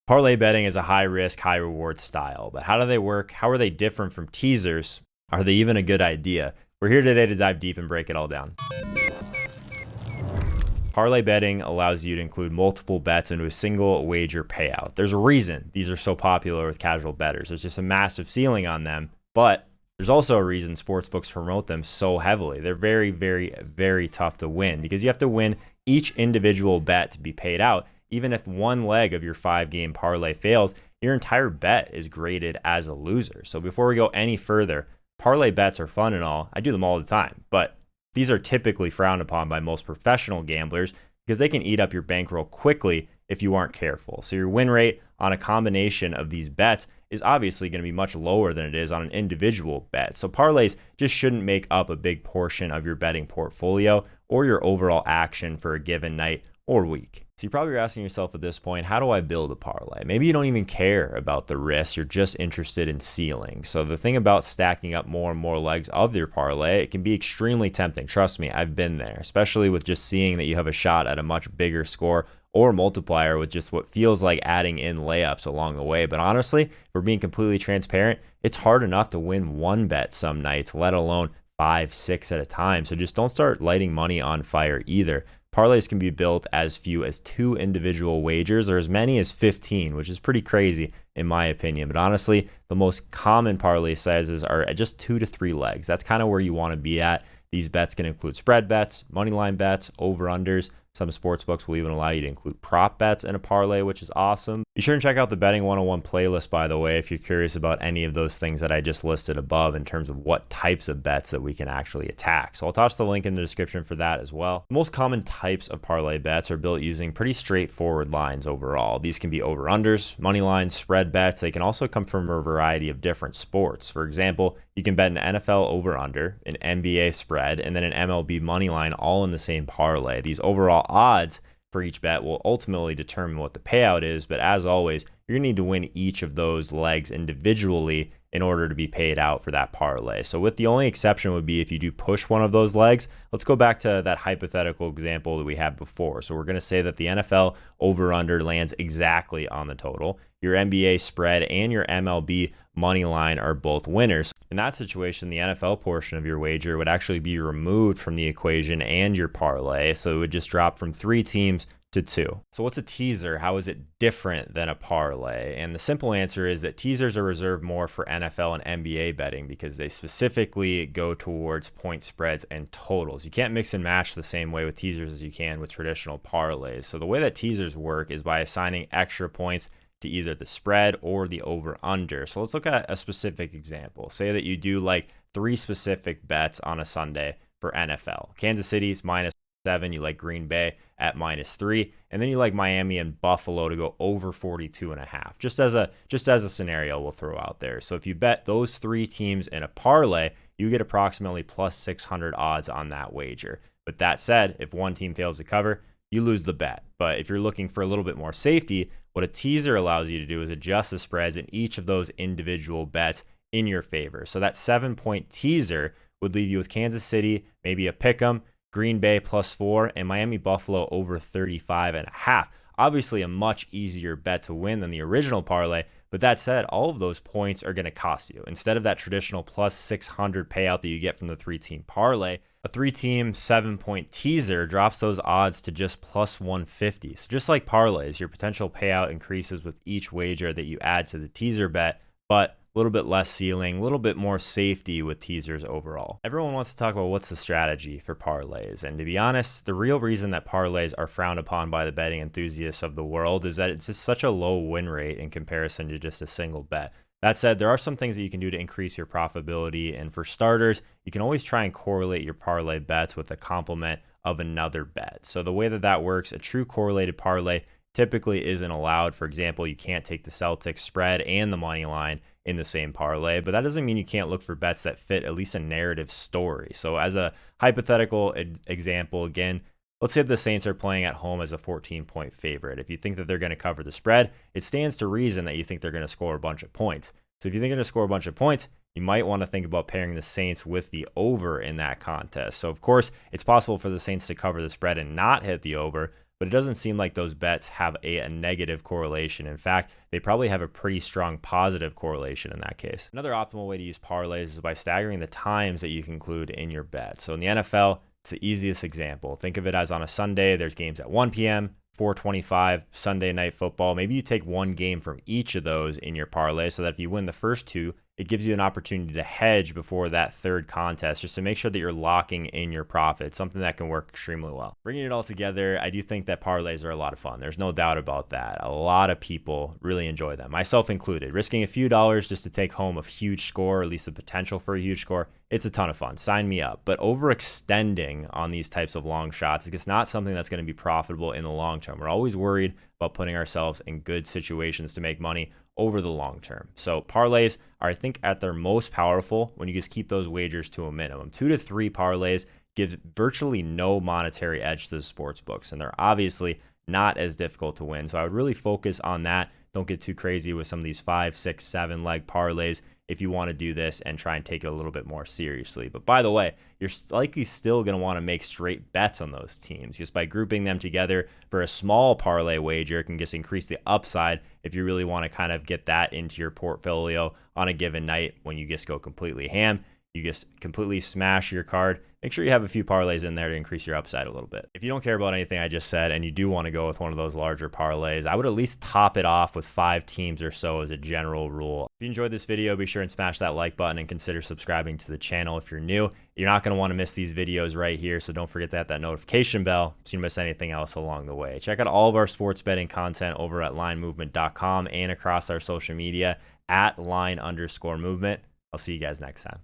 Parlay betting is a high risk, high reward style, but how do they work? How are they different from teasers? Are they even a good idea? We're here today to dive deep and break it all down. Parlay betting allows you to include multiple bets into a single wager payout. There's a reason these are so popular with casual bettors. There's just a massive ceiling on them, but there's also a reason sportsbooks promote them so heavily. They're very, very, very tough to win because you have to win each individual bet to be paid out. Even if one leg of your 5-game parlay fails, your entire bet is graded as a loser. So before we go any further, parlay bets are fun and all. I do them all the time, but these are typically frowned upon by most professional gamblers because they can eat up your bankroll quickly if you aren't careful. So your win rate on a combination of these bets is obviously going to be much lower than it is on an individual bet. So parlays just shouldn't make up a big portion of your betting portfolio or your overall action for a given night or week. So you're probably asking yourself at this point, how do I build a parlay? Maybe you don't even care about the risk. You're just interested in ceiling. So the thing about stacking up more and more legs of your parlay, it can be extremely tempting. Trust me, I've been there, especially with just seeing that you have a shot at a much bigger score or multiplier with just what feels like adding in layups along the way. But honestly, if we're being completely transparent, it's hard enough to win one bet some nights, let alone 5, 6 at a time. So just don't start lighting money on fire either. Parlays can be built as few as 2 individual wagers or as many as 15, which is pretty crazy in my opinion. But honestly, the most common parlay sizes are at just 2 to 3 legs. That's kind of where you want to be at. These bets can include spread bets, money line bets, over-unders. Some sportsbooks will even allow you to include prop bets in a parlay, which is awesome. Be sure and check out the Betting 101 playlist, by the way, if you're curious about any of those things that I just listed above in terms of what types of bets that we can actually attack. So I'll toss the link in the description for that as well. The most common types of parlay bets are built using pretty straightforward lines overall. These can be over-unders, money lines, spread bets. They can also come from a variety of different sports. For example, you can bet an NFL over-under, an NBA spread, and then an MLB money line all in the same parlay. These overall odds for each bet will ultimately determine what the payout is, but as always, you're going to need to win each of those legs individually in order to be paid out for that parlay. So with the only exception would be if you do push one of those legs. Let's go back to that hypothetical example that we had before. So we're going to say that the NFL over-under lands exactly on the total. Your NBA spread and your MLB money line are both winners. In that situation, the NFL portion of your wager would actually be removed from the equation and your parlay. So it would just drop from 3 teams to 2. So what's a teaser? How is it different than a parlay? And the simple answer is that teasers are reserved more for NFL and NBA betting because they specifically go towards point spreads and totals. You can't mix and match the same way with teasers as you can with traditional parlays. So the way that teasers work is by assigning extra points to either the spread or the over-under. So let's look at a specific example. Say that you do like 3 specific bets on a Sunday for NFL. Kansas City's -7, you like Green Bay at -3, and then you like Miami and Buffalo to go over 42.5. Just as a scenario we'll throw out there. So if you bet those 3 teams in a parlay, you get approximately plus 600 odds on that wager. But that said, if one team fails to cover, you lose the bet. But if you're looking for a little bit more safety, what a teaser allows you to do is adjust the spreads in each of those individual bets in your favor. So that 7-point teaser would leave you with Kansas City, maybe a pick'em, Green Bay +4, and Miami Buffalo over 35.5. Obviously a much easier bet to win than the original parlay, but that said, all of those points are going to cost you. Instead of that traditional plus 600 payout that you get from the 3-team parlay, a 3-team 7-point teaser drops those odds to just plus 150. So just like parlays, your potential payout increases with each wager that you add to the teaser bet, but a little bit less ceiling, a little bit more safety with teasers overall. Everyone wants to talk about what's the strategy for parlays. And to be honest, the real reason that parlays are frowned upon by the betting enthusiasts of the world is that it's just such a low win rate in comparison to just a single bet. That said, there are some things that you can do to increase your profitability. And for starters, you can always try and correlate your parlay bets with a complement of another bet. So the way that that works, a true correlated parlay typically isn't allowed. For example, you can't take the Celtics spread and the money line in the same parlay, but that doesn't mean you can't look for bets that fit at least a narrative story. So as a hypothetical example, again, let's say the Saints are playing at home as a 14-point favorite. If you think that they're going to cover the spread, it stands to reason that you think they're going to score a bunch of points. So if you think they're going to score a bunch of points, you might want to think about pairing the Saints with the over in that contest. So of course, it's possible for the Saints to cover the spread and not hit the over, but it doesn't seem like those bets have a negative correlation. In fact, they probably have a pretty strong positive correlation in that case. Another optimal way to use parlays is by staggering the times that you can include in your bet. So in the NFL, it's the easiest example. Think of it as on a Sunday, there's games at 1 p.m., 4:25, Sunday Night Football. Maybe you take one game from each of those in your parlay so that if you win the first two, it gives you an opportunity to hedge before that third contest just to make sure that you're locking in your profit, something that can work extremely well. Bringing it all together, I do think that parlays are a lot of fun. There's no doubt about that. A lot of people really enjoy them, myself included. Risking a few dollars just to take home a huge score, or at least the potential for a huge score, it's a ton of fun. Sign me up. But overextending on these types of long shots, it's not something that's going to be profitable in the long term. We're always worried about putting ourselves in good situations to make money over the long term. So parlays are, I think, at their most powerful when you just keep those wagers to a minimum. 2 to 3 parlays gives virtually no monetary edge to the sports books, and they're obviously not as difficult to win. So I would really focus on that. Don't get too crazy with some of these 5, 6, 7 leg parlays if you want to do this and try and take it a little bit more seriously. But by the way, you're likely still going to want to make straight bets on those teams. Just by grouping them together for a small parlay wager, it can just increase the upside if you really want to kind of get that into your portfolio on a given night when you just go completely ham. You just completely smash your card. Make sure you have a few parlays in there to increase your upside a little bit. If you don't care about anything I just said and you do want to go with one of those larger parlays, I would at least top it off with 5 teams or so as a general rule. If you enjoyed this video, be sure and smash that like button and consider subscribing to the channel if you're new. You're not going to want to miss these videos right here, so don't forget that notification bell so you don't miss anything else along the way. Check out all of our sports betting content over at linemovement.com and across our social media at line_movement. I'll see you guys next time.